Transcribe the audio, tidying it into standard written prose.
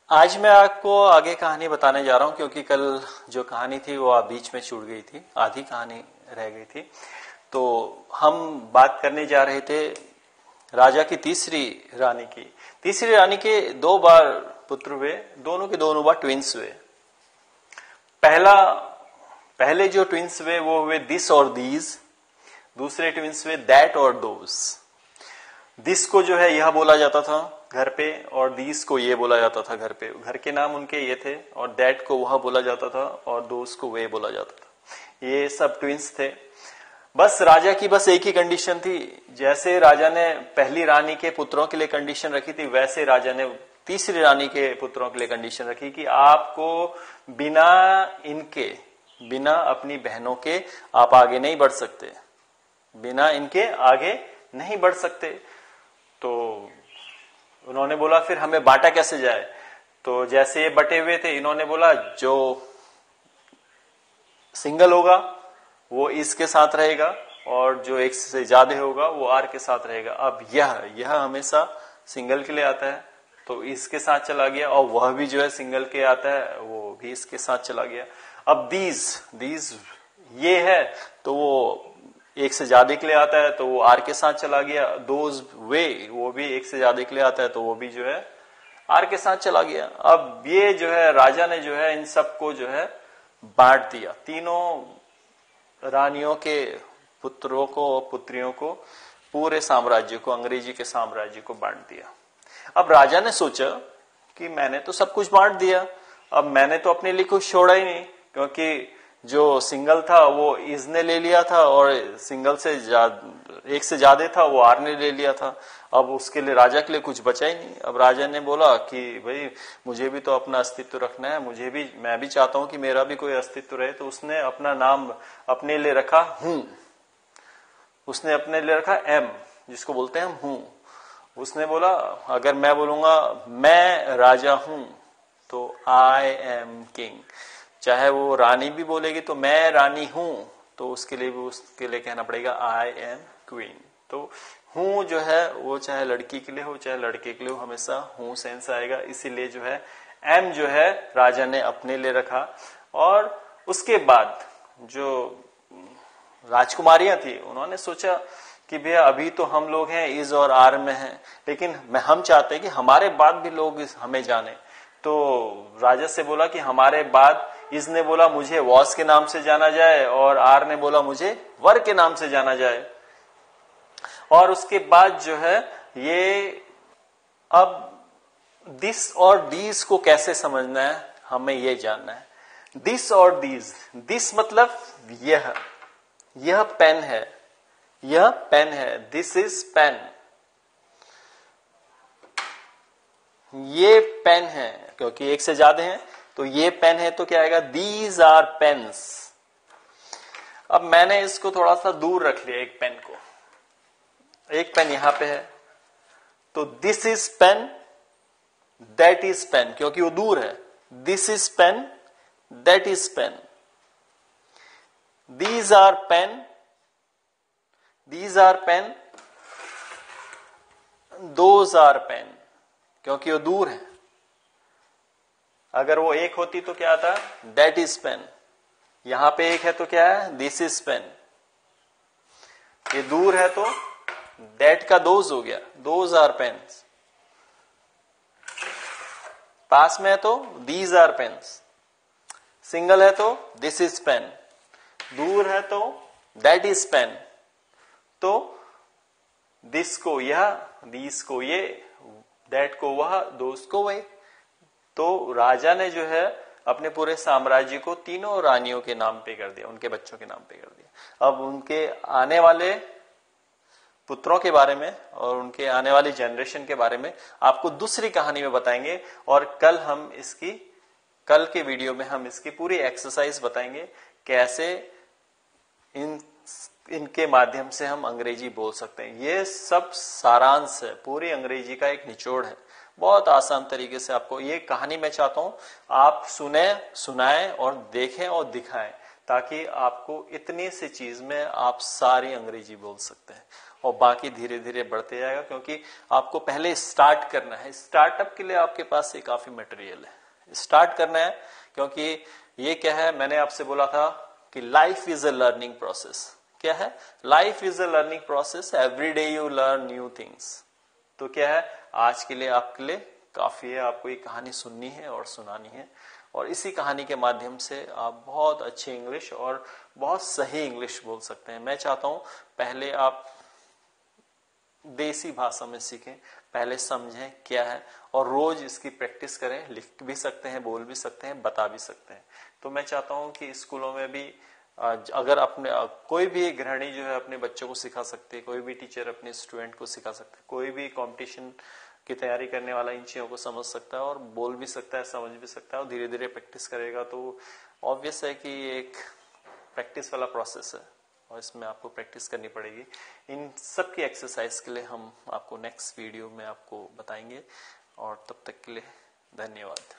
आज मैं आपको आगे कहानी बताने जा रहा हूं क्योंकि कल जो कहानी थी वो बीच में छूट गई थी, आधी कहानी रह गई थी। तो हम बात करने जा रहे थे राजा की तीसरी रानी की। तीसरी रानी के 2 बार पुत्र हुए, दोनों के दोनों बार ट्विंस हुए। पहले जो ट्विंस हुए वो हुए दिस और दीज, दूसरे ट्विंस हुए दैट और दोज। दिस को जो है यह बोला जाता था घर पे, और दीस को ये बोला जाता था घर पे। घर के नाम उनके ये थे, और दैट को वह बोला जाता था, और दोज को वे बोला जाता था। ये सब ट्विंस थे। बस राजा की बस एक ही कंडीशन थी, जैसे राजा ने पहली रानी के पुत्रों के लिए कंडीशन रखी थी, वैसे राजा ने तीसरी रानी के पुत्रों के लिए कंडीशन रखी कि आपको बिना अपनी बहनों के आप आगे नहीं बढ़ सकते, बिना इनके आगे नहीं बढ़ सकते। तो उन्होंने बोला फिर हमें बांटा कैसे जाए। तो जैसे ये बटे हुए थे, इन्होंने बोला जो सिंगल होगा वो इसके साथ रहेगा, और जो एक से ज्यादा होगा वो आर के साथ रहेगा। अब यह हमेशा सिंगल के लिए आता है, तो इसके साथ चला गया, और वह भी जो है सिंगल के आता है, वो भी इसके साथ चला गया। अब दीज ये है, तो वो एक से ज्यादा के लिए आता है, तो वो आर के साथ चला गया। दोज वे, वो भी एक से ज्यादा के लिए आता है, तो वो भी जो है आर के साथ चला गया। अब ये जो है राजा ने जो है इन सबको जो है बांट दिया, तीनों रानियों के पुत्रों को, पुत्रियों को, पूरे साम्राज्य को, अंग्रेजी के साम्राज्य को बांट दिया। अब राजा ने सोचा कि मैंने तो सब कुछ बांट दिया, अब मैंने तो अपने लिए कुछ छोड़ा ही नहीं, क्योंकि जो सिंगल था वो इसने ले लिया था, और सिंगल से एक से ज्यादा था वो आर ने ले लिया था। अब उसके लिए राजा के लिए कुछ बचा ही नहीं। अब राजा ने बोला कि भाई मुझे भी तो अपना अस्तित्व रखना है, मैं भी चाहता हूं कि मेरा भी कोई अस्तित्व रहे। तो उसने अपना नाम अपने लिए रखा हूं, उसने अपने लिए रखा एम, जिसको बोलते हैं हम हूं। उसने बोला अगर मैं बोलूंगा मैं राजा हूं तो आई एम किंग, चाहे वो रानी भी बोलेगी तो मैं रानी हूं, तो उसके लिए कहना पड़ेगा आई एम क्वीन। तो हूं जो है वो चाहे लड़की के लिए हो चाहे लड़के के लिए हो, हमेशा हूं सेंस आएगा। इसीलिए जो है एम जो है राजा ने अपने लिए रखा। और उसके बाद जो राजकुमारियां थी उन्होंने सोचा कि भैया अभी तो हम लोग हैं इज और आर में हैं, लेकिन हम चाहते हैं कि हमारे बाद भी लोग हमें जाने। तो राजा से बोला कि हमारे बाद, इसने बोला मुझे वॉस के नाम से जाना जाए, और आर ने बोला मुझे वर के नाम से जाना जाए। और उसके बाद जो है ये अब दिस और दीज को कैसे समझना है, हमें ये जानना है। दिस और दीज, दिस मतलब यह पेन है, यह पेन है, दिस इज पेन, ये पेन है, क्योंकि एक से ज्यादा है तो ये पेन है, तो क्या आएगा दीज आर पेन्स। अब मैंने इसको थोड़ा सा दूर रख लिया, एक पेन को, एक पेन यहां पे है, तो this is pen, that is pen, क्योंकि वो दूर है। This is pen, that is pen, these are pen, these are pen, those are pen, क्योंकि वो दूर है। अगर वो एक होती तो क्या आता, that is pen। यहां पे एक है तो क्या है, this is pen। ये दूर है तो that का those हो गया, those are pens। पास में है तो these are pens। सिंगल है तो this is pen। दूर है तो दैट इज पेन। तो दिस को यह, दिस को ये, दैट को वह, दोस्त को वह। तो राजा ने जो है अपने पूरे साम्राज्य को तीनों रानियों के नाम पे कर दिया, उनके बच्चों के नाम पे कर दिया। अब उनके आने वाले पुत्रों के बारे में और उनके आने वाली जनरेशन के बारे में आपको दूसरी कहानी में बताएंगे, और कल के वीडियो में हम इसकी पूरी एक्सरसाइज बताएंगे, कैसे इनके माध्यम से हम अंग्रेजी बोल सकते हैं। ये सब सारांश है, पूरी अंग्रेजी का एक निचोड़ है। बहुत आसान तरीके से आपको ये कहानी मैं चाहता हूं आप सुनाएं और देखें और दिखाएं, ताकि आपको इतनी सी चीज में आप सारी अंग्रेजी बोल सकते हैं। और बाकी धीरे धीरे बढ़ते जाएगा, क्योंकि आपको पहले स्टार्ट करना है। स्टार्टअप के लिए आपके पास ये काफी मटेरियल है, स्टार्ट करना है। क्योंकि ये क्या है, मैंने आपसे बोला था कि life is a learning process. क्या है? Life is a learning process, every day you learn new things. तो क्या है, आज के लिए आपके लिए काफी है, आपको ये कहानी सुननी है और सुनानी है, और इसी कहानी के माध्यम से आप बहुत अच्छी इंग्लिश और बहुत सही इंग्लिश बोल सकते हैं। मैं चाहता हूं पहले आप देसी भाषा में सीखें, पहले समझें क्या है, और रोज इसकी प्रैक्टिस करें। लिख भी सकते हैं, बोल भी सकते हैं, बता भी सकते हैं। तो मैं चाहता हूं कि स्कूलों में भी अगर अपने कोई भी गृहिणी जो है अपने बच्चों को सिखा सकती है, कोई भी टीचर अपने स्टूडेंट को सिखा सकता है, कोई भी कंपटीशन की तैयारी करने वाला इन चीजों को समझ सकता है और बोल भी सकता है, समझ भी सकता है, और धीरे धीरे प्रैक्टिस करेगा। तो ऑब्वियस है कि एक प्रैक्टिस वाला प्रोसेस है और इसमें आपको प्रैक्टिस करनी पड़ेगी। इन सब की एक्सरसाइज के लिए हम आपको नेक्स्ट वीडियो में आपको बताएंगे, और तब तक के लिए धन्यवाद।